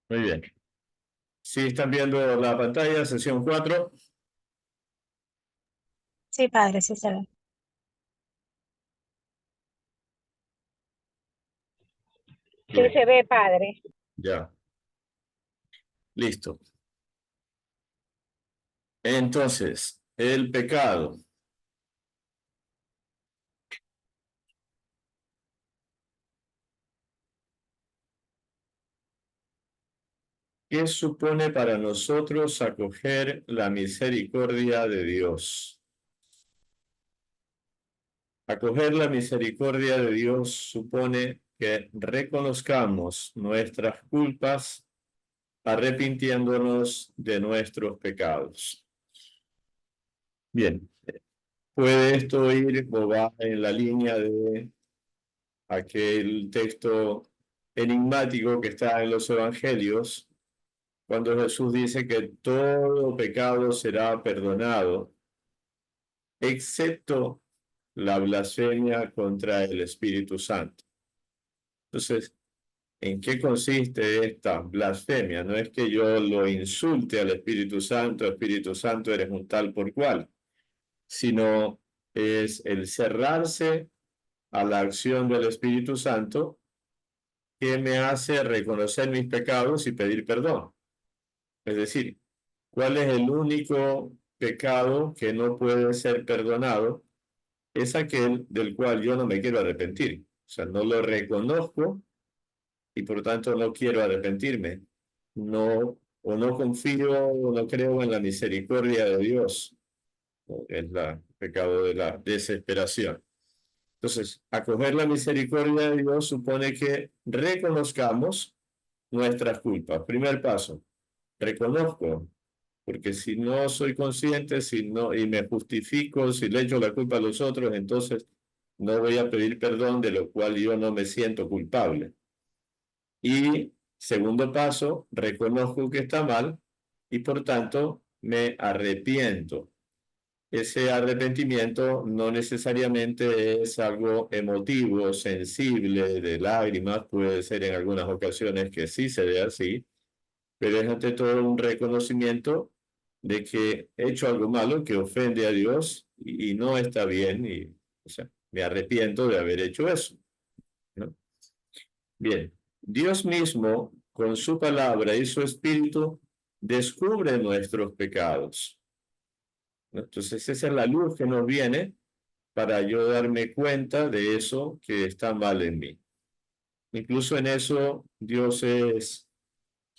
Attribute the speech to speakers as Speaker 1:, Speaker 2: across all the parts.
Speaker 1: Muy bien. Sí, están viendo la pantalla, sesión 4.
Speaker 2: Sí, padre, sí se ve. Sí
Speaker 1: Bien,
Speaker 2: se ve, padre.
Speaker 1: ya, listo. Entonces, el pecado. ¿Qué supone para nosotros acoger la misericordia de Dios? Acoger la misericordia de Dios supone que reconozcamos nuestras culpas arrepintiéndonos de nuestros pecados. Bien, puede esto ir o va en la línea de aquel texto enigmático que está en los evangelios, cuando Jesús dice que todo pecado será perdonado, excepto la blasfemia contra el Espíritu Santo. Entonces, ¿en qué consiste esta blasfemia? No es que yo lo insulte al Espíritu Santo, eres un tal por cual, sino es el cerrarse a la acción del Espíritu Santo que me hace reconocer mis pecados y pedir perdón. Es decir, ¿cuál es el único pecado que no puede ser perdonado? Es aquel del cual yo no me quiero arrepentir. O sea, no lo reconozco y por tanto no quiero arrepentirme. No, o no confío o no creo en la misericordia de Dios. Es el pecado de la desesperación. Entonces, acoger la misericordia de Dios supone que reconozcamos nuestras culpas. Primer paso, reconozco, porque si no soy consciente, si no, y me justifico, si le echo la culpa a los otros, entonces no voy a pedir perdón de lo cual yo no me siento culpable. Y segundo paso, reconozco que está mal y por tanto me arrepiento. Ese arrepentimiento no necesariamente es algo emotivo, sensible, de lágrimas, puede ser en algunas ocasiones que sí se ve así, pero es ante todo un reconocimiento de que he hecho algo malo que ofende a Dios y no está bien, y o sea, me arrepiento de haber hecho eso, ¿no? Bien, Dios mismo, con su palabra y su espíritu, descubre nuestros pecados, ¿no? Entonces, esa es la luz que nos viene para yo darme cuenta de eso que está mal en mí. Incluso en eso, Dios es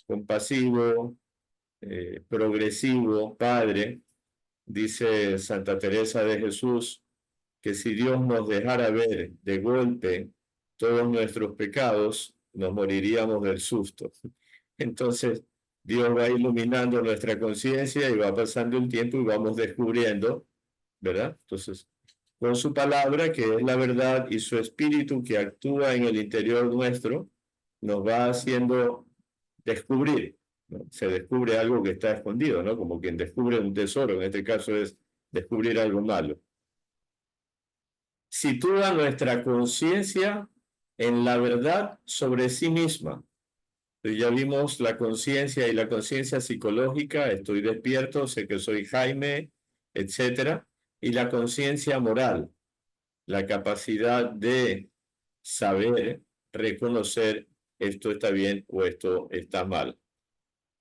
Speaker 1: compasivo, progresivo, Padre. Dice Santa Teresa de Jesús que si Dios nos dejara ver de golpe todos nuestros pecados, nos moriríamos del susto. Entonces, Dios va iluminando nuestra conciencia y va pasando el tiempo y vamos descubriendo, ¿verdad? Entonces, con su palabra, que es la verdad, y su espíritu que actúa en el interior nuestro, nos va haciendo descubrir, ¿no? Se descubre algo que está escondido, ¿no? Como quien descubre un tesoro, en este caso es descubrir algo malo. Sitúa nuestra conciencia en la verdad sobre sí misma. Ya vimos la conciencia y la conciencia psicológica, estoy despierto, sé que soy Jaime, etcétera, y la conciencia moral, la capacidad de saber, reconocer esto está bien o esto está mal.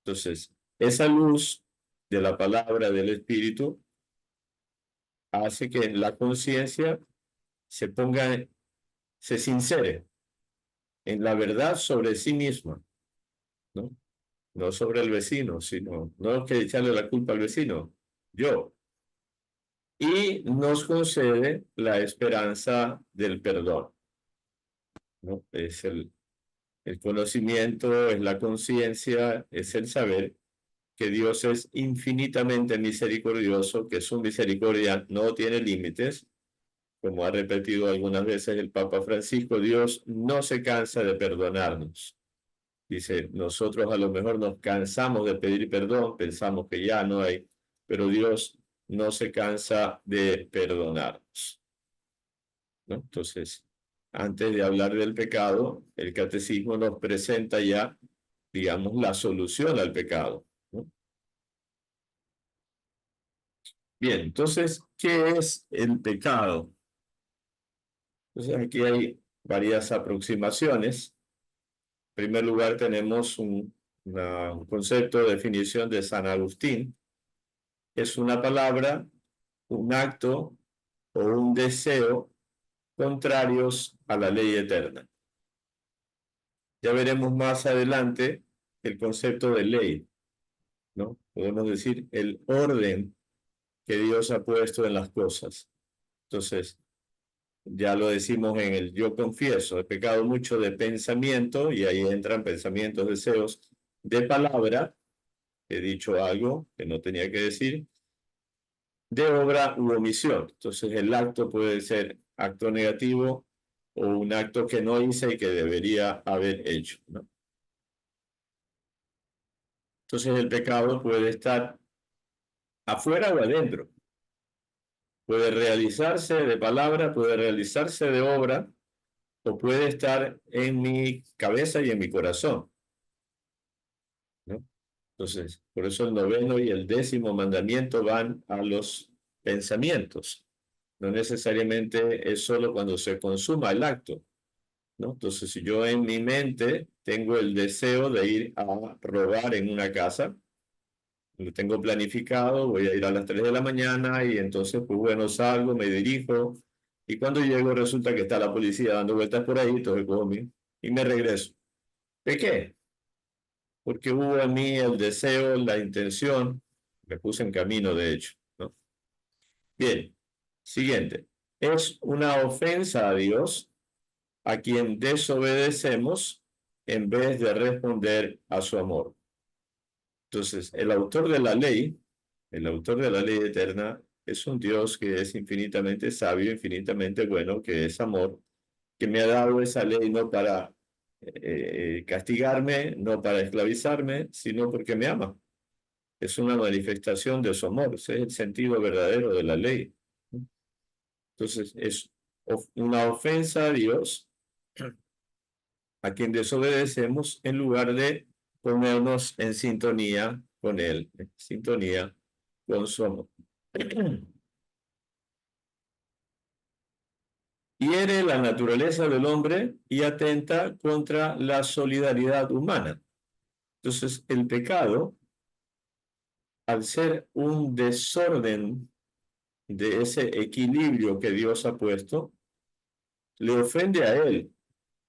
Speaker 1: Entonces, esa luz de la palabra del Espíritu hace que la conciencia se ponga, se sincere en la verdad sobre sí misma, ¿no? No sobre el vecino, sino, no que echarle la culpa al vecino, yo. Y nos concede la esperanza del perdón, ¿no? Es el conocimiento, es la conciencia, es el saber que Dios es infinitamente misericordioso, que su misericordia no tiene límites, como ha repetido algunas veces el Papa Francisco, Dios no se cansa de perdonarnos. Dice, nosotros a lo mejor nos cansamos de pedir perdón, pensamos que ya no hay, pero Dios no se cansa de perdonarnos, ¿no? Entonces, antes de hablar del pecado, el catecismo nos presenta ya digamos, la solución al pecado, ¿no? Bien, entonces, ¿qué es el pecado? Entonces, aquí hay varias aproximaciones. En primer lugar, tenemos un concepto de definición de San Agustín. Es una palabra, un acto o un deseo contrarios a la ley eterna. Ya veremos más adelante el concepto de ley, ¿no? Podemos decir el orden que Dios ha puesto en las cosas. Entonces, ya lo decimos en el yo confieso, he pecado mucho de pensamiento, y ahí entran pensamientos, deseos, de palabra, he dicho algo que no tenía que decir, de obra u omisión. Entonces, el acto puede ser acto negativo o un acto que no hice y que debería haber hecho, ¿no? Entonces, el pecado puede estar afuera o adentro. Puede realizarse de palabra, puede realizarse de obra, o puede estar en mi cabeza y en mi corazón, ¿no? Entonces, por eso el 9º y el 10º mandamiento van a los pensamientos. No necesariamente es solo cuando se consuma el acto, ¿no? Entonces, si yo en mi mente tengo el deseo de ir a robar en una casa, lo tengo planificado, voy a ir a las 3 de la mañana y entonces, pues bueno, salgo, me dirijo, y cuando llego resulta que está la policía dando vueltas por ahí, entonces cojo y me regreso. ¿Pequé? Porque hubo en mí el deseo, la intención, me puse en camino, de hecho, ¿no? Bien, siguiente. Es una ofensa a Dios a quien desobedecemos en vez de responder a su amor. Entonces, el autor de la ley, el autor de la ley eterna, es un Dios que es infinitamente sabio, infinitamente bueno, que es amor, que me ha dado esa ley no para castigarme, no para esclavizarme, sino porque me ama. Es una manifestación de su amor, ese es el sentido verdadero de la ley. Entonces, es una ofensa a Dios a quien desobedecemos en lugar de ponernos en sintonía con Él, en sintonía con su amor. Hiere la naturaleza del hombre y atenta contra la solidaridad humana. Entonces, el pecado, al ser un desorden de ese equilibrio que Dios ha puesto, le ofende a Él.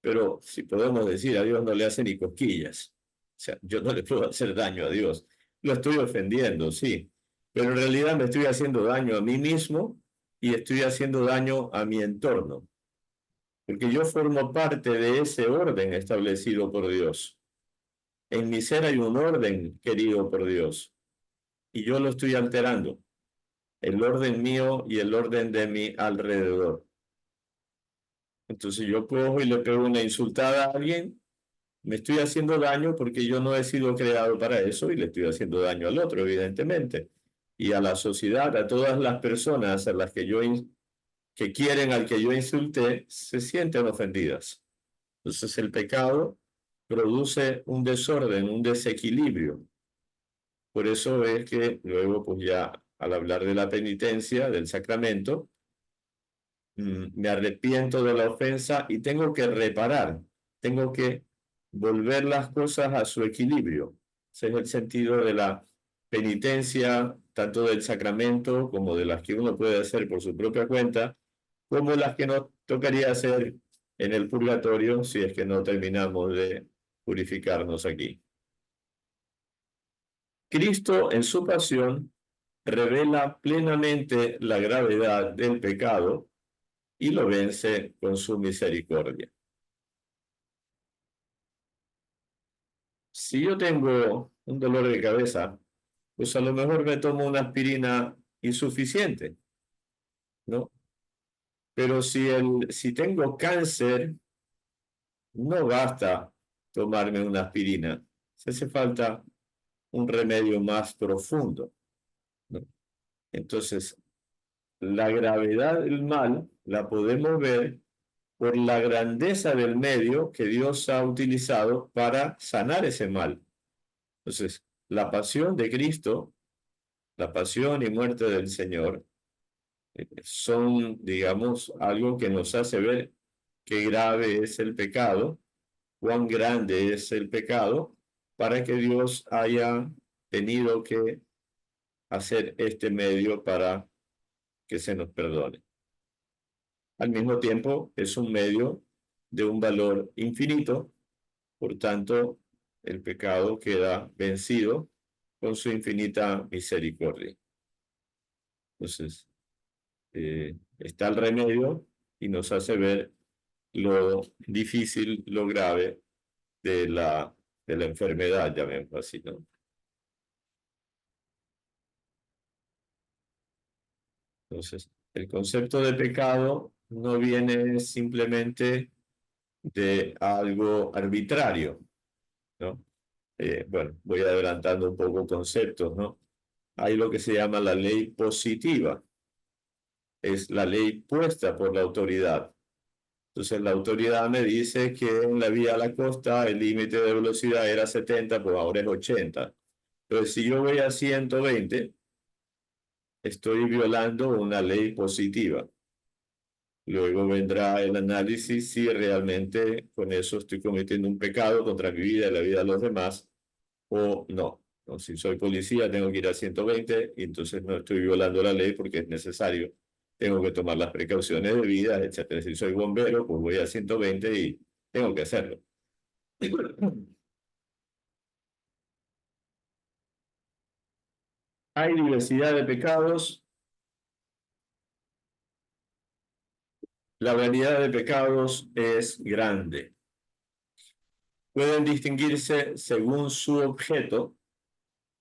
Speaker 1: Pero si podemos decir, a Dios no le hace ni cosquillas. O sea, yo no le puedo hacer daño a Dios. Lo estoy ofendiendo, sí. Pero en realidad me estoy haciendo daño a mí mismo y estoy haciendo daño a mi entorno. Porque yo formo parte de ese orden establecido por Dios. En mi ser hay un orden querido por Dios. Y yo lo estoy alterando. El orden mío y el orden de mi alrededor. Entonces yo cojo y le pego una insultada a alguien, me estoy haciendo daño porque yo no he sido creado para eso y le estoy haciendo daño al otro, evidentemente. Y a la sociedad, a todas las personas a las que que quieren al que yo insulté, se sienten ofendidas. Entonces el pecado produce un desorden, un desequilibrio. Por eso es que luego, pues ya al hablar de la penitencia, del sacramento, me arrepiento de la ofensa y tengo que reparar, tengo que volver las cosas a su equilibrio. Ese es el sentido de la penitencia, tanto del sacramento como de las que uno puede hacer por su propia cuenta, como las que nos tocaría hacer en el purgatorio si es que no terminamos de purificarnos aquí. Cristo en su pasión revela plenamente la gravedad del pecado y lo vence con su misericordia. Si yo tengo un dolor de cabeza, pues a lo mejor me tomo una aspirina insuficiente, ¿no? Pero si tengo cáncer, no basta tomarme una aspirina. Se hace falta un remedio más profundo, ¿no? Entonces, la gravedad del mal la podemos ver por la grandeza del medio que Dios ha utilizado para sanar ese mal. Entonces, la pasión de Cristo, la pasión y muerte del Señor, son, digamos, algo que nos hace ver qué grave es el pecado, cuán grande es el pecado, para que Dios haya tenido que hacer este medio para que se nos perdone. Al mismo tiempo, es un medio de un valor infinito, por tanto, el pecado queda vencido con su infinita misericordia. Entonces, está el remedio y nos hace ver lo difícil, lo grave de la enfermedad, llamémoslo así, ¿no? Entonces, el concepto de pecado no viene simplemente de algo arbitrario, ¿no? Bueno, voy adelantando un poco conceptos, ¿no? Hay lo que se llama la ley positiva, es la ley puesta por la autoridad. Entonces la autoridad me dice que en la vía a la costa el límite de velocidad era 70, pues ahora es 80. Entonces si yo voy a 120, estoy violando una ley positiva. Luego vendrá el análisis si realmente con eso estoy cometiendo un pecado contra mi vida y la vida de los demás o no. ¿No? Si soy policía, tengo que ir a 120 y entonces no estoy violando la ley porque es necesario. Tengo que tomar las precauciones debidas, etcétera. Si soy bombero, pues voy a 120 y tengo que hacerlo. Hay diversidad de pecados. La variedad de pecados es grande. Pueden distinguirse según su objeto.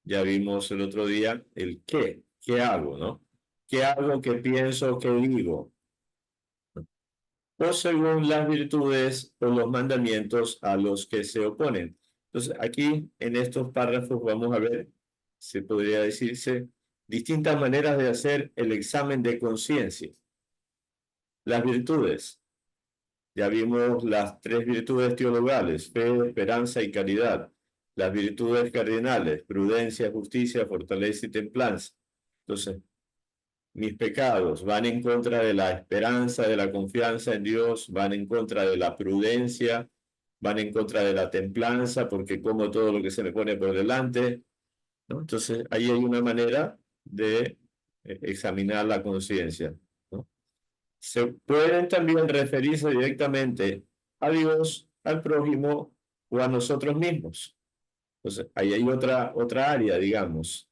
Speaker 1: Ya vimos el otro día el qué. ¿Qué hago, no? ¿Qué hago, qué pienso, qué digo? O según las virtudes o los mandamientos a los que se oponen. Entonces, aquí en estos párrafos vamos a ver, se podría decirse, distintas maneras de hacer el examen de conciencia. Las virtudes. Ya vimos las tres virtudes teologales, fe, esperanza y caridad. Las virtudes cardinales, prudencia, justicia, fortaleza y templanza. Entonces, mis pecados van en contra de la esperanza, de la confianza en Dios, van en contra de la prudencia, van en contra de la templanza, porque como todo lo que se me pone por delante, ¿no? Entonces, ahí hay una manera de examinar la conciencia, ¿no? Se pueden también referirse directamente a Dios, al prójimo o a nosotros mismos. Entonces, ahí hay otra área, digamos.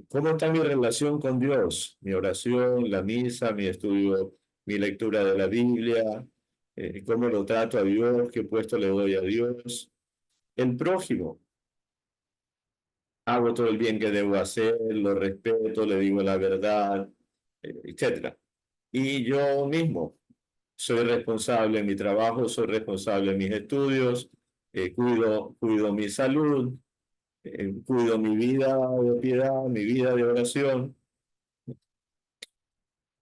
Speaker 1: ¿Cómo está mi relación con Dios? Mi oración, la misa, mi estudio, mi lectura de la Biblia, cómo lo trato a Dios, qué puesto le doy a Dios. El prójimo, hago todo el bien que debo hacer, lo respeto, le digo la verdad, etc. Y yo mismo, soy responsable en mi trabajo, soy responsable en mis estudios, cuido mi salud, cuido mi vida de piedad, mi vida de oración.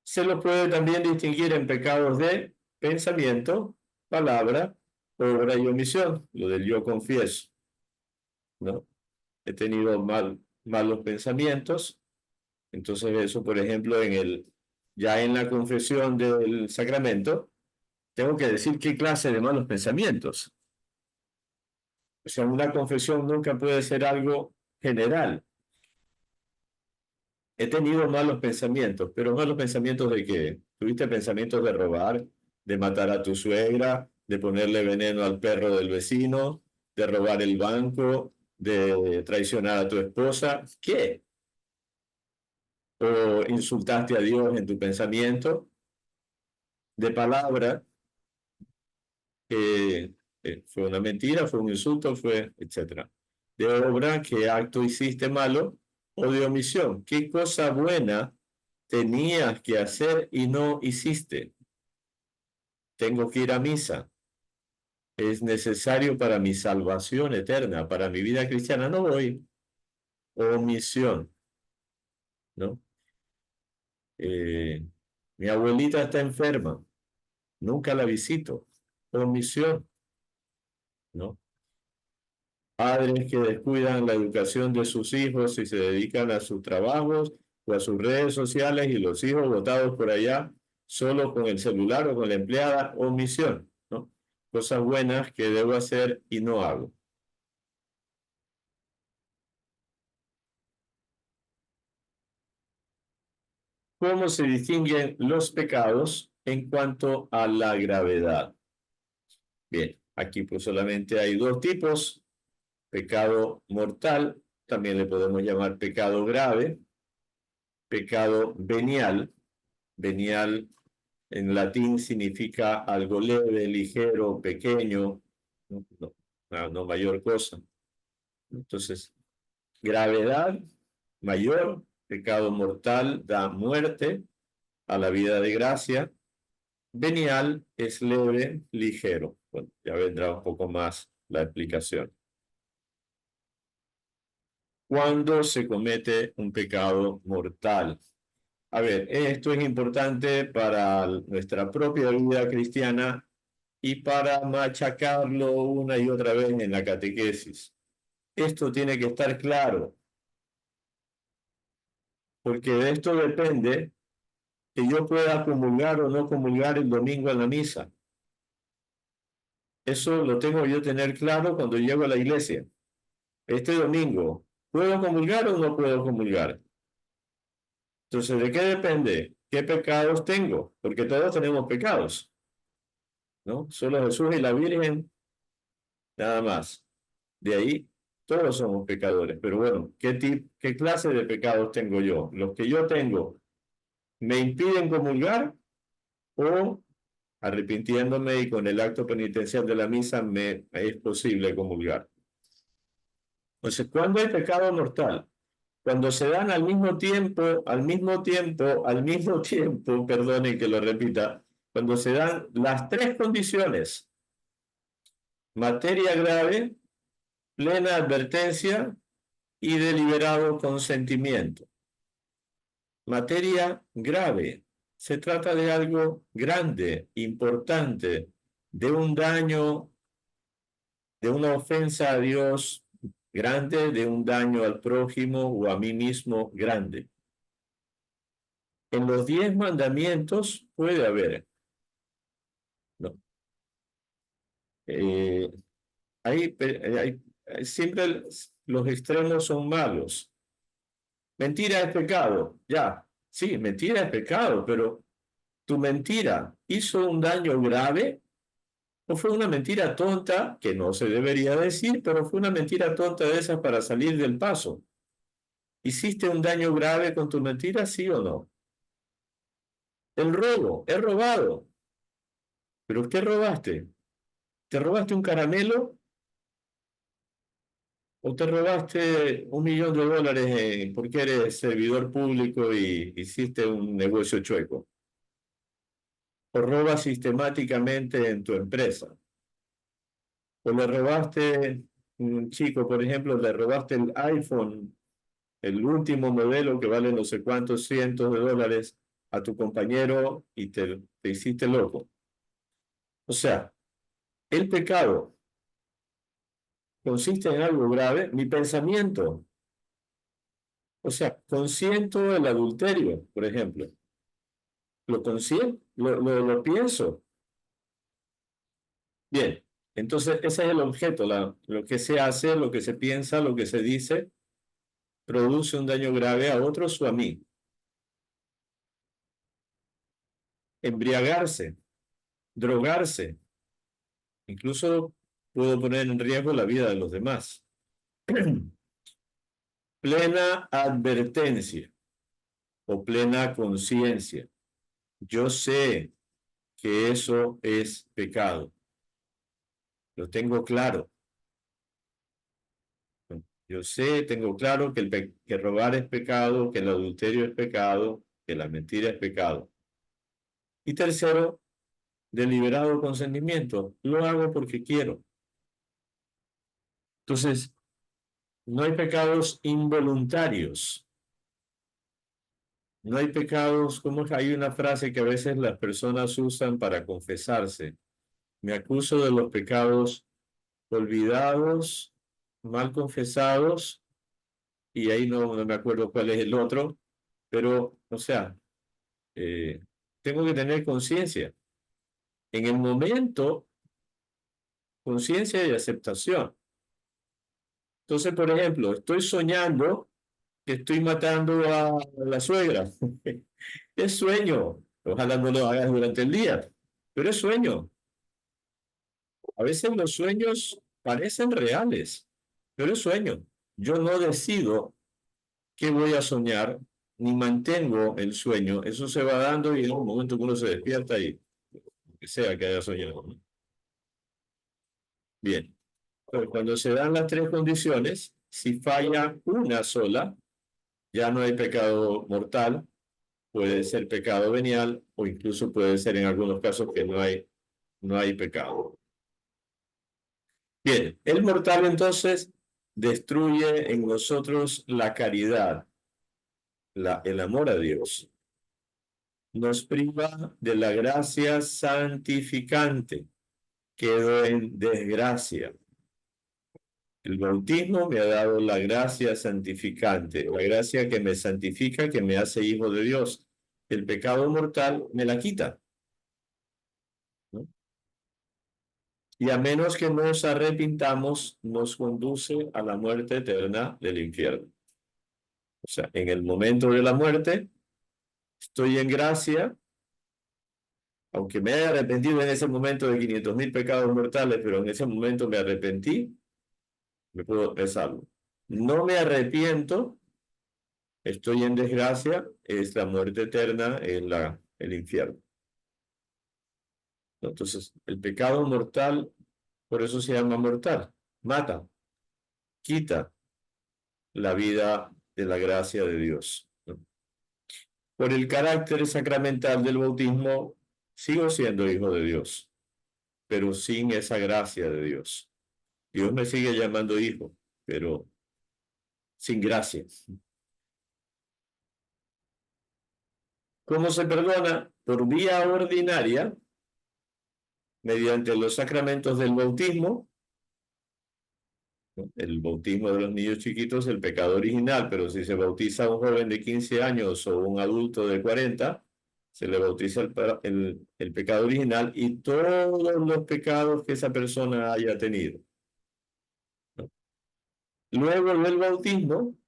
Speaker 1: Se los puede también distinguir en pecados de pensamiento, palabra, obra y omisión, lo del yo confieso, ¿no? He tenido malos pensamientos, entonces eso, por ejemplo, ya en la confesión del sacramento, tengo que decir qué clase de malos pensamientos. O sea, una confesión nunca puede ser algo general. He tenido malos pensamientos, pero malos pensamientos ¿de qué? ¿Tuviste pensamientos de robar, de matar a tu suegra, de ponerle veneno al perro del vecino, de robar el banco, de traicionar a tu esposa? ¿Qué? ¿O insultaste a Dios en tu pensamiento? De palabra, que fue una mentira, fue un insulto, fue, etcétera. De obra, ¿qué acto hiciste malo? O de omisión, ¿qué cosa buena tenías que hacer y no hiciste? Tengo que ir a misa. Es necesario para mi salvación eterna, para mi vida cristiana. No voy. Omisión, ¿no? Mi abuelita está enferma. nunca la visito. Omisión, ¿no? Padres que descuidan la educación de sus hijos y se dedican a sus trabajos o a sus redes sociales y los hijos botados por allá solo con el celular o con la empleada, omisión, ¿no? Cosas buenas que debo hacer y no hago. ¿Cómo se distinguen los pecados en cuanto a la gravedad? Bien, aquí pues solamente hay dos tipos: pecado mortal, también le podemos llamar pecado grave, pecado venial. Venial en latín significa algo leve, ligero, pequeño, no mayor cosa. Entonces, gravedad mayor, pecado mortal da muerte a la vida de gracia. Venial es leve, ligero. Bueno, ya vendrá un poco más la explicación. ¿Cuándo se comete un pecado mortal? A ver, esto es importante para nuestra propia vida cristiana y para machacarlo una y otra vez en la catequesis. Esto tiene que estar claro, porque de esto depende que yo pueda comulgar o no comulgar el domingo en la misa. Eso lo tengo yo tener claro cuando llego a la iglesia. Este domingo, ¿puedo comulgar o no puedo comulgar? Entonces, ¿de qué depende? ¿Qué pecados tengo? Porque todos tenemos pecados, ¿no? Solo Jesús y la Virgen, nada más. De ahí, todos somos pecadores. Pero bueno, ¿qué clase de pecados tengo yo? Los que yo tengo, ¿me impiden comulgar o arrepintiéndome y con el acto penitencial de la misa me es posible comulgar? Entonces, ¿cuándo hay pecado mortal? Cuando se dan al mismo tiempo, perdone que lo repita, cuando se dan las tres condiciones: materia grave, plena advertencia y deliberado consentimiento. Materia grave. Se trata de algo grande, importante, de un daño, de una ofensa a Dios grande, de un daño al prójimo o a mí mismo grande. En los 10 mandamientos puede haber, ¿no? Eh, siempre los extremos son malos. Mentira es pecado, ya, sí, mentira es pecado, pero ¿tu mentira hizo un daño grave o fue una mentira tonta que no se debería decir, pero fue una mentira tonta de esas para salir del paso? ¿Hiciste un daño grave con tu mentira, sí o no? El robo, he robado. ¿Pero qué robaste? ¿Te robaste un caramelo o te robaste $1.000.000 porque eres servidor público y hiciste un negocio chueco? ¿O robas sistemáticamente en tu empresa? ¿O le robaste, un chico, por ejemplo, le robaste el iPhone, el último modelo que vale no sé cuántos cientos de dólares a tu compañero y te hiciste loco? O sea, el pecado consiste en algo grave, mi pensamiento. O sea, consiento el adulterio, por ejemplo. Lo consiento, lo pienso. Bien, entonces ese es el objeto, lo que se hace, lo que se piensa, lo que se dice, produce un daño grave a otros o a mí. Embriagarse, drogarse, incluso puedo poner en riesgo la vida de los demás. Plena advertencia o plena conciencia. Yo sé que eso es pecado. Lo tengo claro. Yo sé, tengo claro que robar es pecado, que el adulterio es pecado, que la mentira es pecado. Y tercero, deliberado consentimiento. Lo hago porque quiero. Entonces, no hay pecados involuntarios. No hay pecados, como hay una frase que a veces las personas usan para confesarse. Me acuso de los pecados olvidados, mal confesados, y ahí no me acuerdo cuál es el otro, pero, o sea, eh, tengo que tener conciencia. En el momento, conciencia y aceptación. Entonces, por ejemplo, estoy soñando que estoy matando a la suegra. Es sueño. Ojalá no lo hagas durante el día, pero es sueño. A veces los sueños parecen reales, pero es sueño. Yo no decido qué voy a soñar, ni mantengo el sueño. Eso se va dando y en un momento que uno se despierta y que sea que haya soñado, ¿no? Bien. Pero cuando se dan las tres condiciones, si falla una sola, ya no hay pecado mortal, puede ser pecado venial o incluso puede ser en algunos casos que no hay pecado. Bien, el mortal entonces destruye en nosotros la caridad, el amor a Dios. Nos priva de la gracia santificante. Quedo en desgracia. El bautismo me ha dado la gracia santificante, la gracia que me santifica, que me hace hijo de Dios. El pecado mortal me la quita, ¿no? Y a menos que nos arrepintamos, nos conduce a la muerte eterna del infierno. O sea, en el momento de la muerte, estoy en gracia, aunque me haya arrepentido en ese momento de 500.000 pecados mortales, pero en ese momento me arrepentí, me puedo salvo. No me arrepiento, estoy en desgracia, es la muerte eterna, es el infierno. Entonces, el pecado mortal, por eso se llama mortal, mata, quita la vida de la gracia de Dios, ¿no? Por el carácter sacramental del bautismo, sigo siendo hijo de Dios, pero sin esa gracia de Dios. Dios me sigue llamando hijo, pero sin gracia. ¿Cómo se perdona? Por vía ordinaria, mediante los sacramentos del bautismo, ¿no? El bautismo de los niños chiquitos, el pecado original, pero si se bautiza a un joven de 15 años o un adulto de 40, se le bautiza el pecado original y todos los pecados que esa persona haya tenido, ¿no? Luego del bautismo,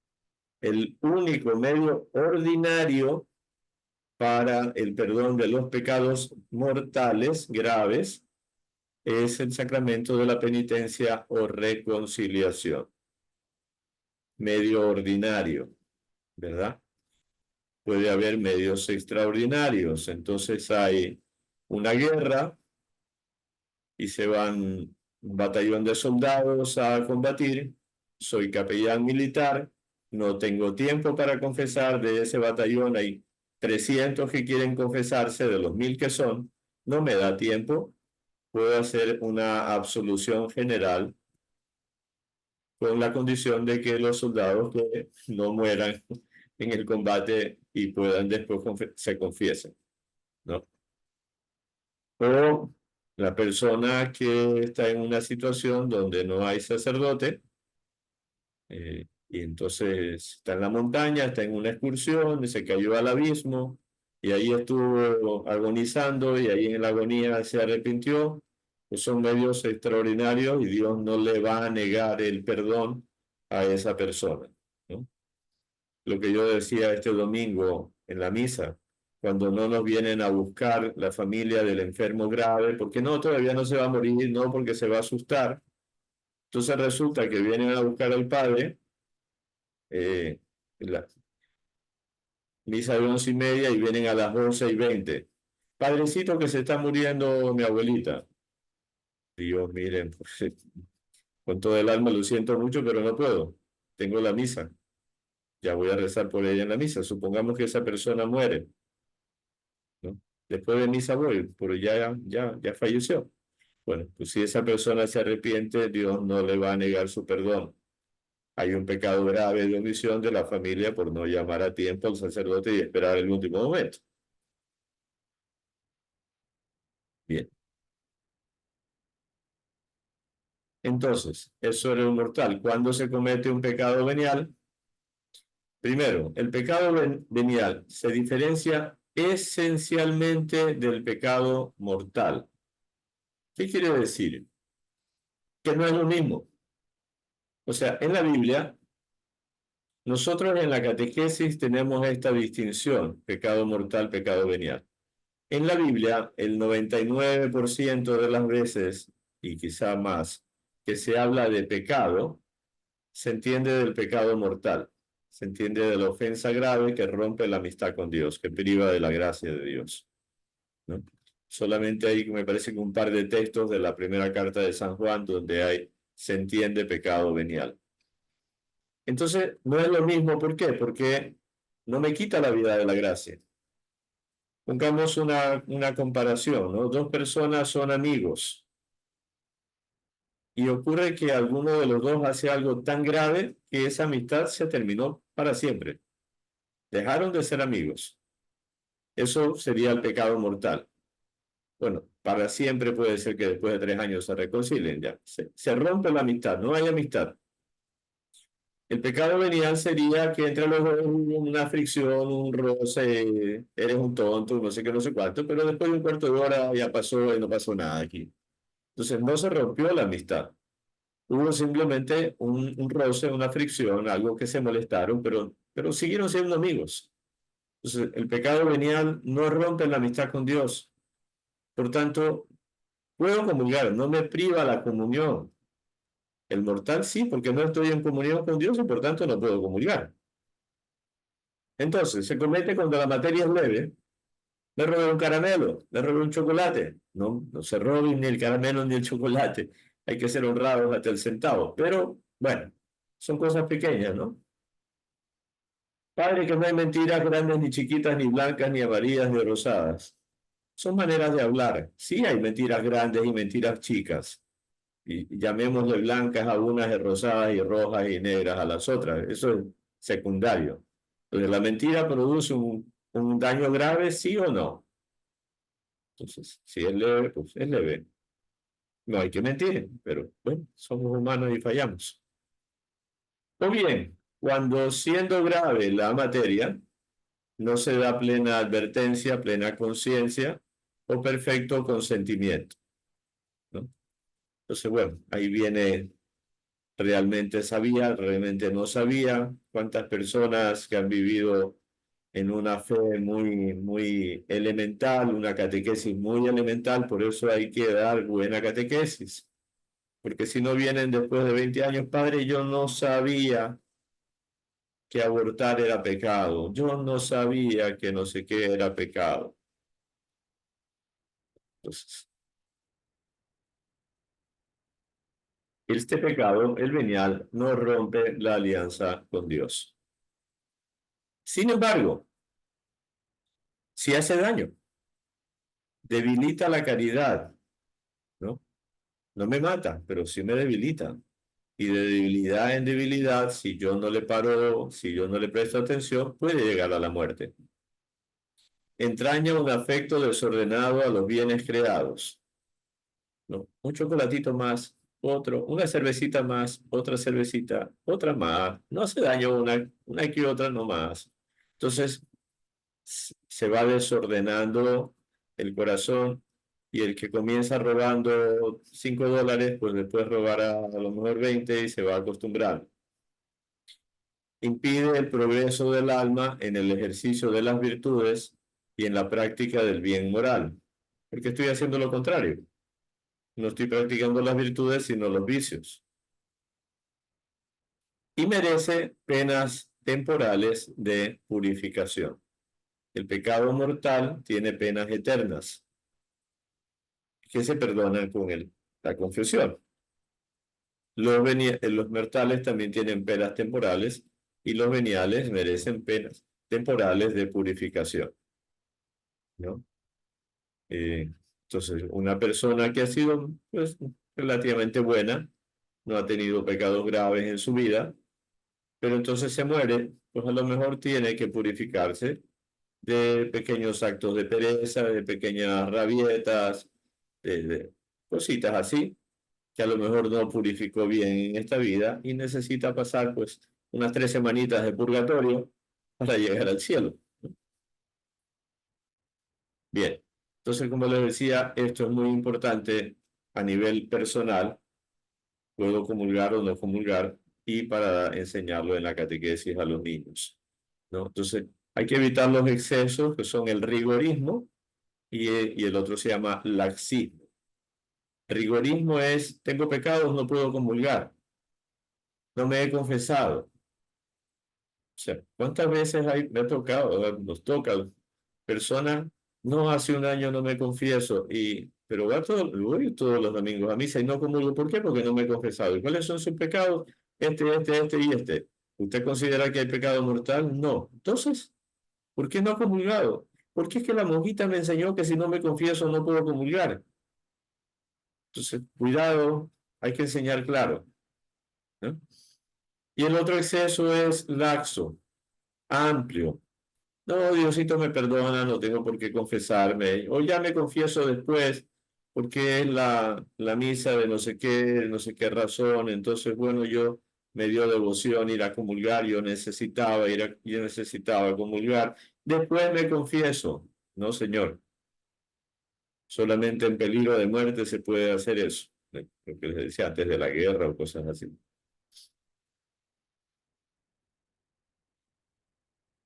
Speaker 1: el único medio ordinario para el perdón de los pecados mortales graves es el sacramento de la penitencia o reconciliación. Medio ordinario, ¿verdad? Puede haber medios extraordinarios. Entonces hay una guerra y se van un batallón de soldados a combatir. Soy capellán militar, no tengo tiempo para confesar. De ese batallón hay 300 que quieren confesarse, de los 1000 que son, no me da tiempo. Puedo hacer una absolución general con la condición de que los soldados que no mueran en el combate y puedan después se confiesen, ¿no? O la persona que está en una situación donde no hay sacerdote, y entonces está en la montaña, está en una excursión, y se cayó al abismo, y ahí estuvo agonizando, y ahí en la agonía se arrepintió, pues son medios extraordinarios, y Dios no le va a negar el perdón a esa persona, ¿no? Lo que yo decía este domingo en la misa, cuando no nos vienen a buscar la familia del enfermo grave, porque no, todavía no se va a morir, no, porque se va a asustar. Entonces resulta que vienen a buscar al padre, la misa de 11:30 y vienen a las 11:20. Padrecito, que se está muriendo mi abuelita. Dios, miren, pues, con todo el alma lo siento mucho, pero no puedo. Tengo la misa. Ya voy a rezar por ella en la misa. Supongamos que esa persona muere, ¿no? Después de misa voy, pero ya falleció. Bueno, pues si esa persona se arrepiente, Dios no le va a negar su perdón. hay un pecado grave de omisión de la familia por no llamar a tiempo al sacerdote y esperar el último momento. Bien. Entonces, eso era un mortal. ¿Cuándo se comete un pecado venial? Primero, el pecado venial se diferencia esencialmente del pecado mortal. ¿Qué quiere decir? Que no es lo mismo. O sea, en la Biblia, nosotros en la catequesis tenemos esta distinción, pecado mortal, pecado venial. En la Biblia, el 99% de las veces, y quizá más, que se habla de pecado, se entiende del pecado mortal, se entiende de la ofensa grave que rompe la amistad con Dios, que priva de la gracia de Dios, ¿no? Solamente hay, me parece que un par de textos de la primera carta de San Juan donde se entiende pecado venial. Entonces, no es lo mismo, ¿por qué? Porque no me quita la vida de la gracia. Pongamos una comparación, ¿no? Dos personas son amigos y ocurre que alguno de los dos hace algo tan grave que esa amistad se terminó para siempre. Dejaron de ser amigos. Eso sería el pecado mortal. Bueno, para siempre puede ser que después de 3 años se reconcilien ya. Se rompe la amistad, no hay amistad. El pecado venial sería que entre los dos hubo una fricción, un roce, eres un tonto, no sé qué, no sé cuánto, pero después de un cuarto de hora ya pasó y no pasó nada aquí. Entonces no se rompió la amistad. Hubo simplemente un roce, una fricción, algo que se molestaron, pero siguieron siendo amigos. Entonces el pecado venial no rompe la amistad con Dios. Por tanto, puedo comulgar, no me priva la comunión. El mortal sí, porque no estoy en comunión con Dios y por tanto no puedo comulgar. Entonces, se comete cuando la materia es leve. Me robé un caramelo, me robé un chocolate. No, no se roben ni el caramelo ni el chocolate. Hay que ser honrados hasta el centavo. Pero, bueno, son cosas pequeñas, ¿no? Padre, que no hay mentiras grandes, ni chiquitas, ni blancas, ni amarillas, ni rosadas. Son maneras de hablar. Sí hay mentiras grandes y mentiras chicas. Y llamémosle blancas a unas, y rosadas y rojas y negras a las otras. Eso es secundario. Entonces, ¿la mentira produce un daño grave, sí o no? Entonces, si es leve, pues es leve. No hay que mentir, pero bueno, somos humanos y fallamos. O bien, cuando siendo grave la materia, no se da plena advertencia, plena conciencia o perfecto consentimiento, ¿no? Entonces, bueno, ahí viene realmente sabía, realmente no sabía, cuántas personas que han vivido en una fe muy elemental, una catequesis muy elemental, por eso hay que dar buena catequesis, porque si no vienen después de 20 años, padre, yo no sabía que abortar era pecado, yo no sabía que no sé qué era pecado. Entonces, este pecado, el venial, no rompe la alianza con Dios. Sin embargo, si hace daño, debilita la caridad, ¿no? No me mata, pero sí me debilita. Y de debilidad en debilidad, si yo no le paro, si yo no le presto atención, puede llegar a la muerte. Entraña un afecto desordenado a los bienes creados, ¿no? Un chocolatito más, otro, una cervecita más, otra cervecita, otra más. No hace daño una que otra, no más. Entonces, se va desordenando el corazón y el que comienza robando $5, pues después robará a lo mejor 20 y se va a acostumbrar. Impide el progreso del alma en el ejercicio de las virtudes y en la práctica del bien moral, porque estoy haciendo lo contrario. No estoy practicando las virtudes, sino los vicios. Y merece penas temporales de purificación. El pecado mortal tiene penas eternas que se perdonan con la confesión. Los mortales también tienen penas temporales y los veniales merecen penas temporales de purificación, ¿no? Eh, entonces, una persona que ha sido pues, relativamente buena, no ha tenido pecados graves en su vida, pero entonces se muere, pues a lo mejor tiene que purificarse de pequeños actos de pereza, de pequeñas rabietas, de cositas así, que a lo mejor no purificó bien en esta vida y necesita pasar pues unas 3 semanitas de purgatorio para llegar al cielo. Bien, entonces como les decía, esto es muy importante a nivel personal, puedo comulgar o no comulgar y para enseñarlo en la catequesis a los niños, ¿no? Entonces hay que evitar los excesos que son el rigorismo y el otro se llama laxismo. Rigorismo es, tengo pecados, no puedo comulgar, no me he confesado. O sea, ¿cuántas veces me ha tocado, nos toca, personas, no, hace un año no me confieso, pero voy todos los domingos a misa y no comulgo? ¿Por qué? Porque no me he confesado. ¿Y cuáles son sus pecados? Este y este. ¿Usted considera que hay pecado mortal? No. Entonces, ¿por qué no ha comulgado? Porque es que la monjita me enseñó que si no me confieso no puedo comulgar. Entonces, cuidado, hay que enseñar claro, ¿no? Y el otro exceso es laxo, amplio. No, Diosito me perdona, no tengo por qué confesarme. O ya me confieso después, porque es la misa de no sé qué razón. Entonces, bueno, yo me dio devoción ir a comulgar, yo necesitaba comulgar. Después me confieso. No, señor. Solamente en peligro de muerte se puede hacer eso. Lo que les decía antes de la guerra o cosas así.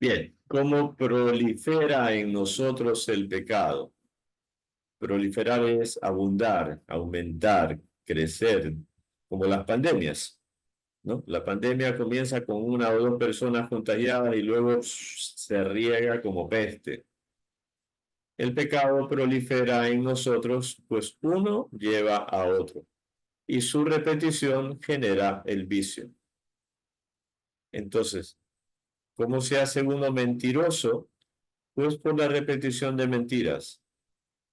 Speaker 1: Bien, ¿cómo prolifera en nosotros el pecado? Proliferar es abundar, aumentar, crecer, como las pandemias, ¿no? La pandemia comienza con 1 o 2 personas contagiadas y luego se riega como peste. El pecado prolifera en nosotros, pues uno lleva a otro y su repetición genera el vicio. Entonces, ¿cómo se hace uno mentiroso? Pues por la repetición de mentiras.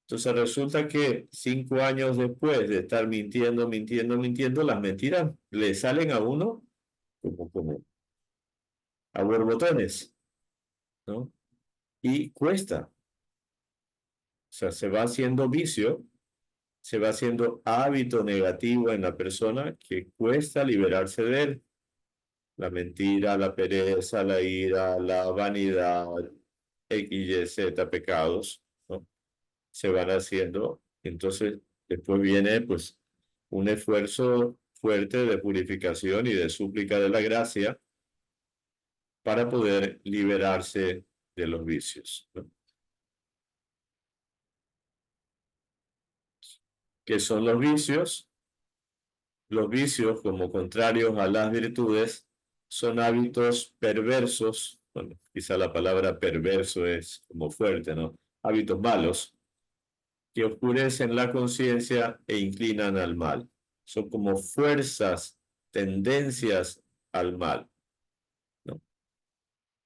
Speaker 1: Entonces resulta que 5 años después de estar mintiendo, las mentiras le salen a uno como a borbotones, ¿no? Y cuesta. O sea, se va haciendo vicio, se va haciendo hábito negativo en la persona que cuesta liberarse de él. La mentira, la pereza, la ira, la vanidad, X, Y, Z, pecados, ¿no? Se van haciendo. Entonces, después viene pues un esfuerzo fuerte de purificación y de súplica de la gracia para poder liberarse de los vicios, ¿no? ¿Qué son los vicios? Los vicios, como contrarios a las virtudes, son hábitos perversos. Bueno, quizá la palabra perverso es como fuerte, ¿no? Hábitos malos que oscurecen la conciencia e inclinan al mal. Son como fuerzas, tendencias al mal, ¿no?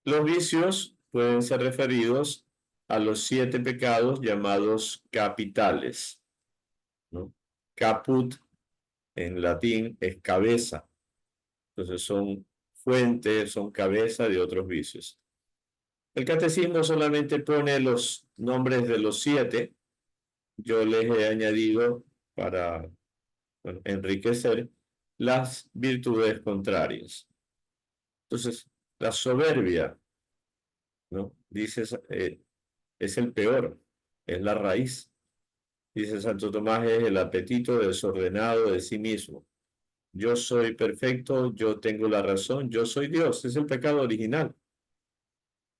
Speaker 1: Los vicios pueden ser referidos a los 7 pecados llamados capitales, ¿no? Caput en latín es cabeza. Entonces son fuentes, son cabeza de otros vicios. El catecismo solamente pone los nombres de los 7. Yo les he añadido para, bueno, enriquecer las virtudes contrarias. Entonces, la soberbia, ¿no? Dice, es el peor, es la raíz. Dice Santo Tomás, es el apetito desordenado de sí mismo. Yo soy perfecto, yo tengo la razón, yo soy Dios. Es el pecado original.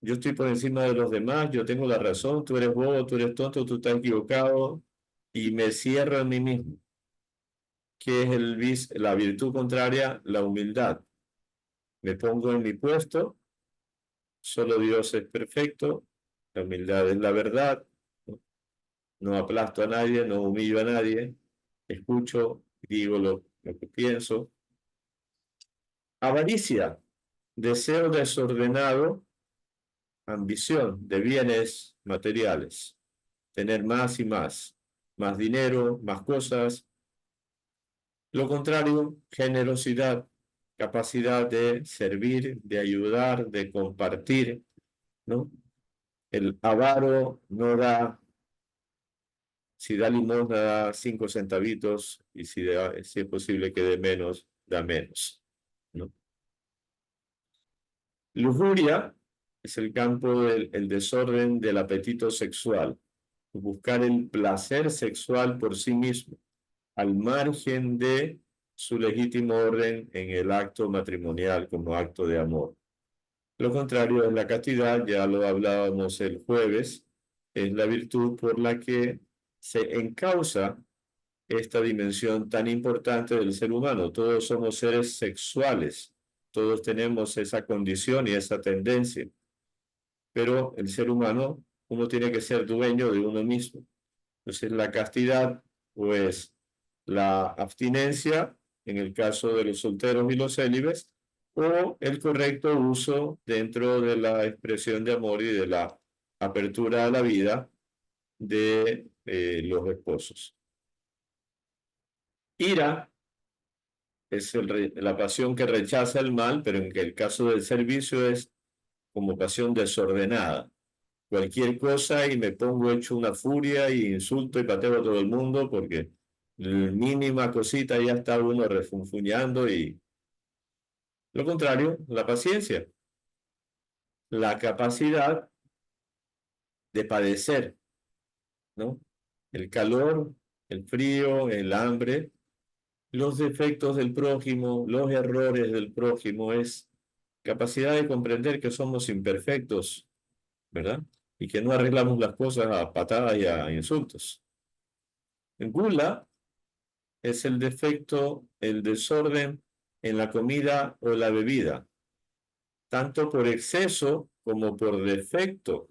Speaker 1: Yo estoy por encima de los demás, yo tengo la razón, tú eres bobo, tú eres tonto, tú estás equivocado y me cierro en mí mismo. ¿Qué es la virtud contraria? La humildad. Me pongo en mi puesto, solo Dios es perfecto, la humildad es la verdad, no, no aplasto a nadie, no humillo a nadie, escucho, digo lo que pienso. Avaricia, deseo desordenado, ambición de bienes materiales, tener más y más dinero, más cosas. Lo contrario, generosidad, capacidad de servir, de ayudar, de compartir, ¿no? El avaro no da, si da limosna da 5 centavitos y si es posible que dé menos, da menos, ¿no? Lujuria es el campo del desorden del apetito sexual, buscar el placer sexual por sí mismo, al margen de su legítimo orden en el acto matrimonial como acto de amor. Lo contrario es la castidad, ya lo hablábamos el jueves, es la virtud por la que se encausa esta dimensión tan importante del ser humano. Todos somos seres sexuales, todos tenemos esa condición y esa tendencia, pero el ser humano, uno tiene que ser dueño de uno mismo. Entonces la castidad, pues la abstinencia, en el caso de los solteros y los célibes, o el correcto uso dentro de la expresión de amor y de la apertura a la vida de los esposos. Ira es la pasión que rechaza el mal, pero en el caso del servicio es como pasión desordenada. Cualquier cosa y me pongo hecho una furia y insulto y pateo a todo el mundo porque la mínima cosita ya está uno refunfuñando y lo contrario, la paciencia, la capacidad de padecer, ¿no? El calor, el frío, el hambre, los defectos del prójimo, los errores del prójimo, es capacidad de comprender que somos imperfectos, ¿verdad? Y que no arreglamos las cosas a patadas y a insultos. Gula es el defecto, el desorden en la comida o la bebida, tanto por exceso como por defecto.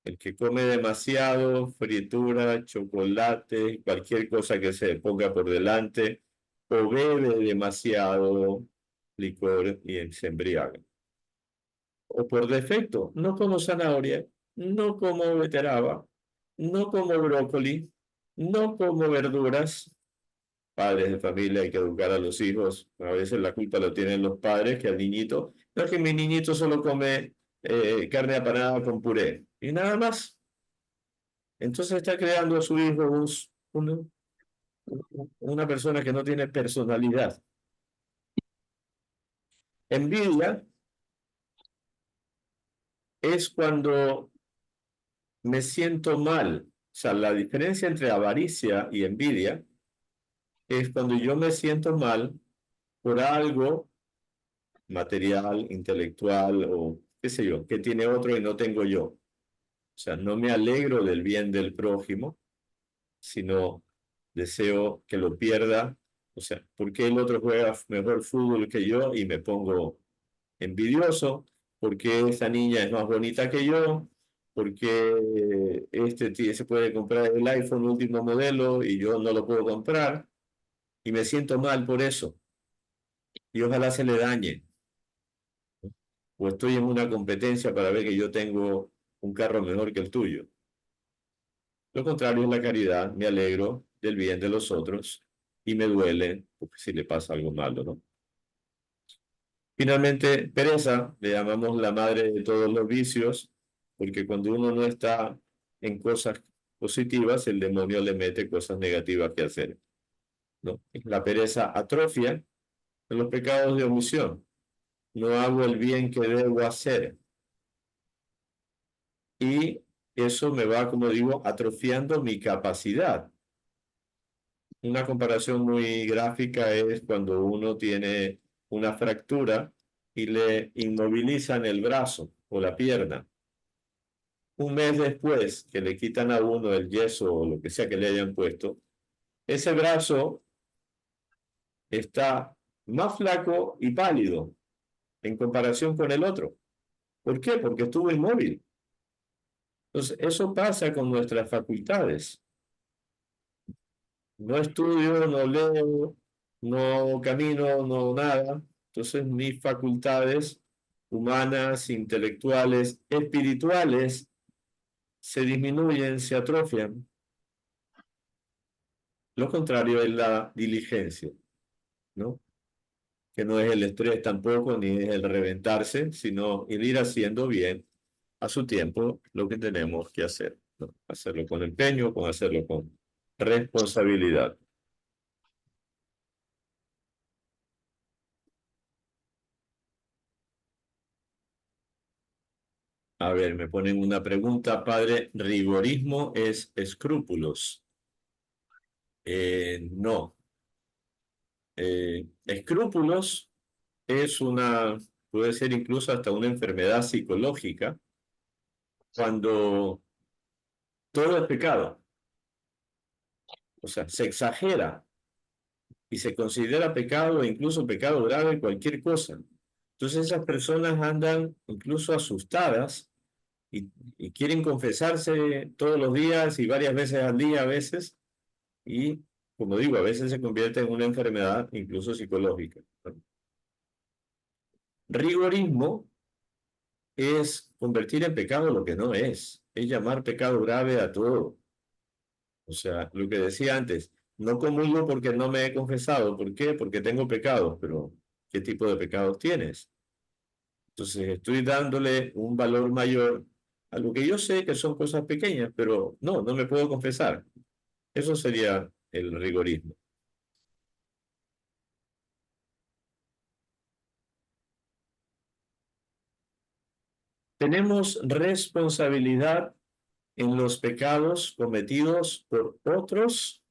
Speaker 1: El que come demasiado, fritura, chocolate, cualquier cosa que se ponga por delante, o bebe demasiado licor y se embriaga. O por defecto, no como zanahoria, no como beteraba, no como brócoli, no como verduras. Padres de familia, hay que educar a los hijos. A veces la culpa lo tienen los padres, que al niñito, no es que mi niñito solo come carne apanada con puré y nada más. Entonces está creando a su hijo una persona que no tiene personalidad. Envidia es cuando me siento mal. O sea, la diferencia entre avaricia y envidia es cuando yo me siento mal por algo material, intelectual o qué sé yo, que tiene otro y no tengo yo. O sea, no me alegro del bien del prójimo, sino deseo que lo pierda. O sea, ¿por qué el otro juega mejor fútbol que yo y me pongo envidioso? ¿Por qué esa niña es más bonita que yo? ¿Por qué se puede comprar el iPhone último modelo y yo no lo puedo comprar? Y me siento mal por eso. Y ojalá se le dañe. O estoy en una competencia para ver que yo tengo un carro mejor que el tuyo. Lo contrario es la caridad, me alegro del bien de los otros y me duele porque si le pasa algo malo, ¿no? Finalmente, pereza, le llamamos la madre de todos los vicios, porque cuando uno no está en cosas positivas, el demonio le mete cosas negativas que hacer, ¿no? La pereza atrofia los pecados de omisión. No hago el bien que debo hacer. Y eso me va, como digo, atrofiando mi capacidad. Una comparación muy gráfica es cuando uno tiene una fractura y le inmovilizan el brazo o la pierna. Un mes después que le quitan a uno el yeso o lo que sea que le hayan puesto, ese brazo está más flaco y pálido en comparación con el otro. ¿Por qué? Porque estuvo inmóvil. Entonces, eso pasa con nuestras facultades. No estudio, no leo, no camino, no nada. Entonces mis facultades humanas, intelectuales, espirituales se disminuyen, se atrofian. Lo contrario es la diligencia, ¿no? que no es el estrés tampoco, ni es el reventarse, sino el ir haciendo bien a su tiempo lo que tenemos que hacer, ¿no? Hacerlo con empeño, con hacerlo con responsabilidad. A ver, me ponen una pregunta, padre. ¿Rigorismo es escrúpulos? No. Escrúpulos es puede ser incluso hasta una enfermedad psicológica cuando todo es pecado. O sea, se exagera y se considera pecado, incluso pecado grave, cualquier cosa. Entonces esas personas andan incluso asustadas y quieren confesarse todos los días y varias veces al día a veces, y como digo, a veces se convierte en una enfermedad incluso psicológica. Rigorismo es convertir en pecado lo que no es llamar pecado grave a todo. O sea, lo que decía antes, no comulgo porque no me he confesado. ¿Por qué? Porque tengo pecados, pero ¿qué tipo de pecados tienes? Entonces estoy dándole un valor mayor a lo que yo sé que son cosas pequeñas, pero no me puedo confesar. Eso sería el rigorismo. Tenemos responsabilidad en los pecados cometidos por otros.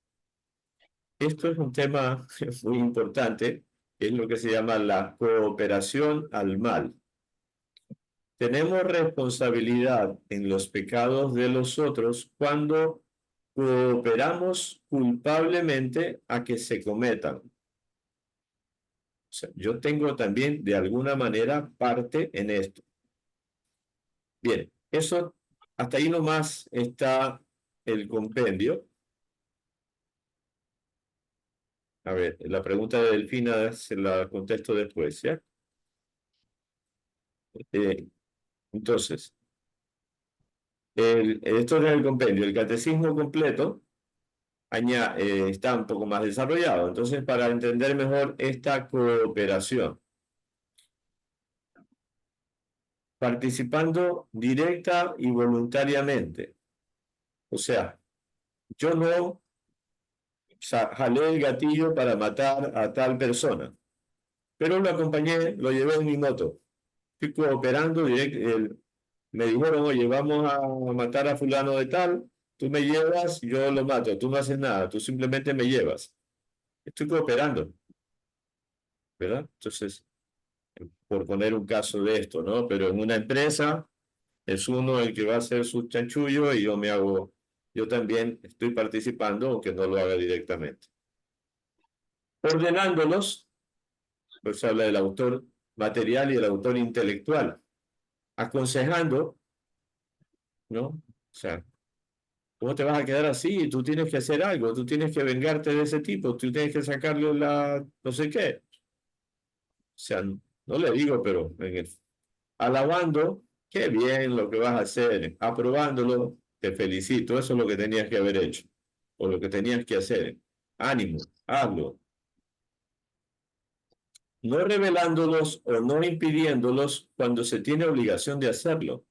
Speaker 1: Esto es un tema muy importante, es lo que se llama la cooperación al mal. Tenemos responsabilidad en los pecados de los otros cuando cooperamos culpablemente a que se cometan. O sea, yo tengo también de alguna manera parte en esto. Bien, eso hasta ahí nomás está el compendio. A ver, la pregunta de Delfina se la contesto después, ¿ya? Eh, entonces, esto es el compendio. El catecismo completo está un poco más desarrollado. Entonces, para entender mejor esta cooperación, participando directa y voluntariamente. O sea, yo no jalé el gatillo para matar a tal persona, pero lo acompañé, lo llevé en mi moto. Estoy cooperando directo. Me dijeron, oye, vamos a matar a fulano de tal, tú me llevas, yo lo mato, tú no haces nada, tú simplemente me llevas. Estoy cooperando, ¿verdad? Entonces, por poner un caso de esto, ¿no? Pero en una empresa es uno el que va a hacer su chanchullo y yo también estoy participando, aunque no lo haga directamente. Ordenándolos, pues habla del autor material y el autor intelectual. Aconsejando, ¿no? O sea, ¿cómo te vas a quedar así? Tú tienes que hacer algo, tú tienes que vengarte de ese tipo, tú tienes que sacarle la no sé qué. O sea, no le digo, pero alabando, qué bien lo que vas a hacer, aprobándolo, te felicito, eso es lo que tenías que haber hecho, o lo que tenías que hacer. Ánimo, hazlo. No revelándolos o no impidiéndolos cuando se tiene obligación de hacerlo.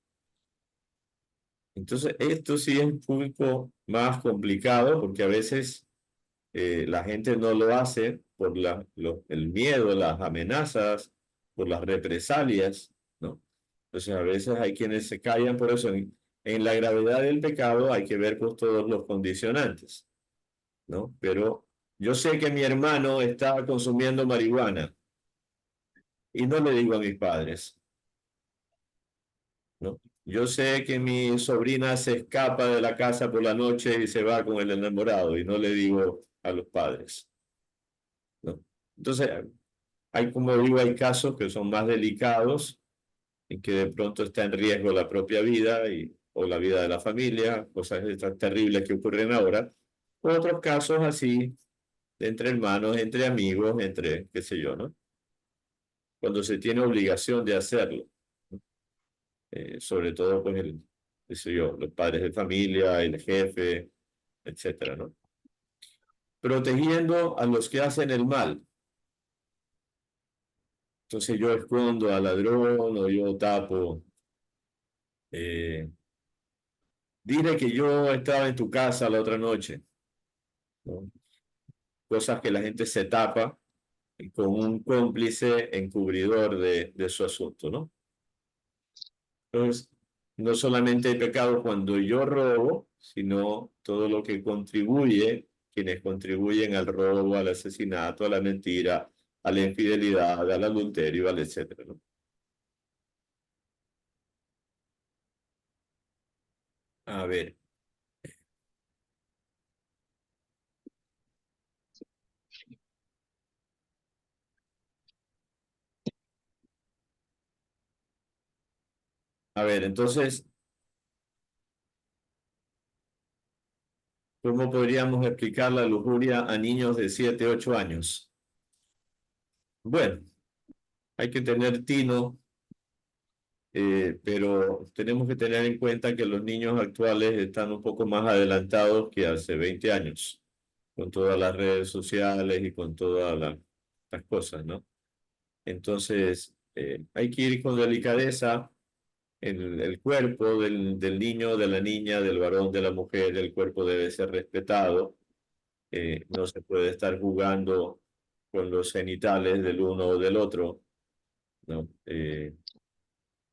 Speaker 1: Entonces, esto sí es un poco más complicado porque a veces la gente no lo hace por el miedo, las amenazas, por las represalias, ¿no? Entonces a veces hay quienes se callan por eso. En la gravedad del pecado hay que ver pues todos los condicionantes, ¿no? Pero yo sé que mi hermano está consumiendo marihuana y no le digo a mis padres, ¿no? Yo sé que mi sobrina se escapa de la casa por la noche y se va con el enamorado y no le digo a los padres, ¿no? Entonces, como digo, hay casos que son más delicados y que de pronto está en riesgo la propia vida o la vida de la familia, cosas estas terribles que ocurren ahora. Otros casos así, entre hermanos, entre amigos, entre, qué sé yo, ¿no? Cuando se tiene obligación de hacerlo, ¿no? Sobre todo, pues, qué sé yo, los padres de familia, el jefe, etcétera, ¿no? Protegiendo a los que hacen el mal. Entonces yo escondo al ladrón o yo tapo. Eh, Dile que yo estaba en tu casa la otra noche, ¿no? Cosas que la gente se tapa con un cómplice encubridor de su asunto, ¿no? Entonces, no solamente hay pecado cuando yo robo, sino todo lo que contribuye, quienes contribuyen al robo, al asesinato, a la mentira, a la infidelidad, al adulterio, al etcétera, ¿no? A ver, entonces, ¿cómo podríamos explicar la lujuria a niños de 7, 8 años? Bueno, hay que tener tino, pero tenemos que tener en cuenta que los niños actuales están un poco más adelantados que hace 20 años, con todas las redes sociales y con todas las cosas, ¿no? Entonces, hay que ir con delicadeza en el cuerpo del niño, de la niña, del varón, de la mujer. El cuerpo debe ser respetado. No se puede estar jugando con los genitales del uno o del otro, ¿no?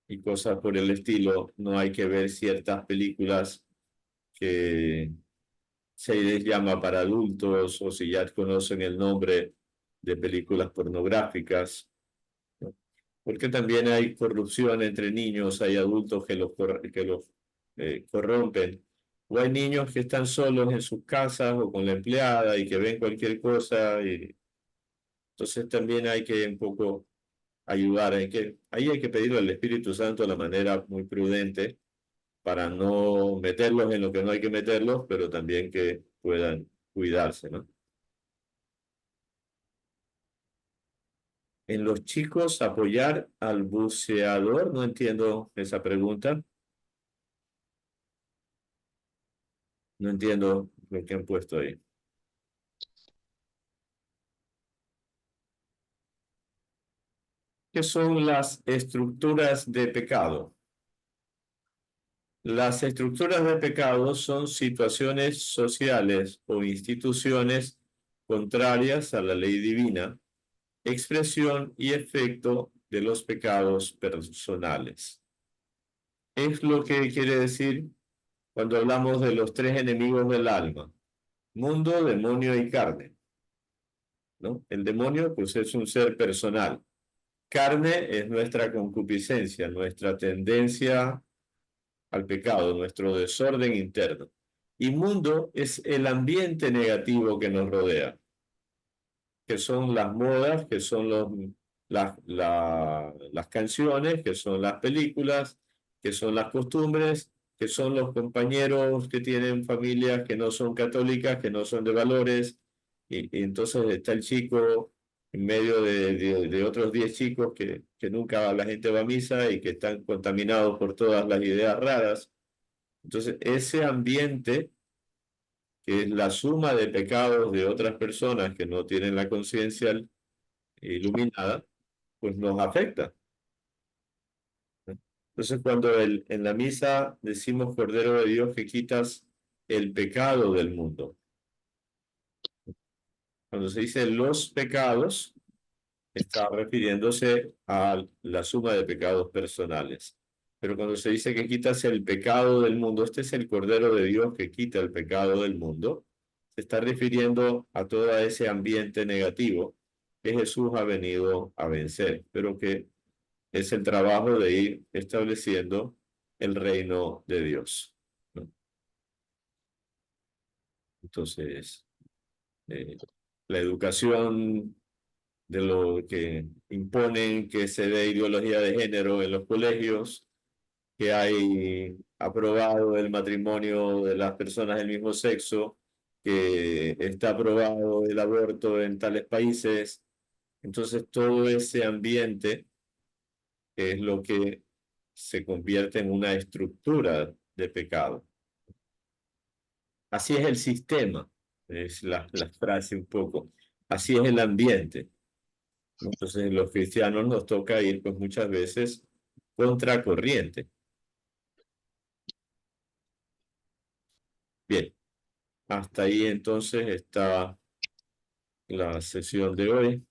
Speaker 1: Y cosas por el estilo. No hay que ver ciertas películas que se les llama para adultos o si ya conocen el nombre de películas pornográficas, ¿no? Porque también hay corrupción entre niños, hay adultos que los corrompen, o hay niños que están solos en sus casas o con la empleada y que ven cualquier cosa, y entonces también hay que un poco ayudar, ahí hay que pedirle al Espíritu Santo de la manera muy prudente para no meterlos en lo que no hay que meterlos, pero también que puedan cuidarse, ¿no? En los chicos, apoyar al buceador, no entiendo esa pregunta, no entiendo lo que han puesto ahí. ¿Qué son las estructuras de pecado? Las estructuras de pecado son situaciones sociales o instituciones contrarias a la ley divina, expresión y efecto de los pecados personales. Es lo que quiere decir cuando hablamos de los tres enemigos del alma: mundo, demonio y carne, ¿no? El demonio, pues, es un ser personal. Carne es nuestra concupiscencia, nuestra tendencia al pecado, nuestro desorden interno. Y mundo es el ambiente negativo que nos rodea, que son las modas, que son las canciones, que son las películas, que son las costumbres, que son los compañeros que tienen familias que no son católicas, que no son de valores, y entonces está el chico en medio de otros 10 chicos que nunca la gente va a misa y que están contaminados por todas las ideas raras. Entonces, ese ambiente, que es la suma de pecados de otras personas que no tienen la conciencia iluminada, pues nos afecta. Entonces, cuando en la misa decimos Cordero de Dios que quitas el pecado del mundo, cuando se dice los pecados, está refiriéndose a la suma de pecados personales. Pero cuando se dice que quitas el pecado del mundo, este es el Cordero de Dios que quita el pecado del mundo, se está refiriendo a todo ese ambiente negativo que Jesús ha venido a vencer, pero que es el trabajo de ir estableciendo el reino de Dios, ¿no? Entonces, eh, la educación de lo que imponen que se dé ideología de género en los colegios, que hay aprobado el matrimonio de las personas del mismo sexo, que está aprobado el aborto en tales países. Entonces, todo ese ambiente es lo que se convierte en una estructura de pecado. Así es el sistema, es la frase un poco. Así es el ambiente. Entonces, los cristianos nos toca ir, pues, muchas veces contracorriente. Bien, hasta ahí entonces está la sesión de hoy.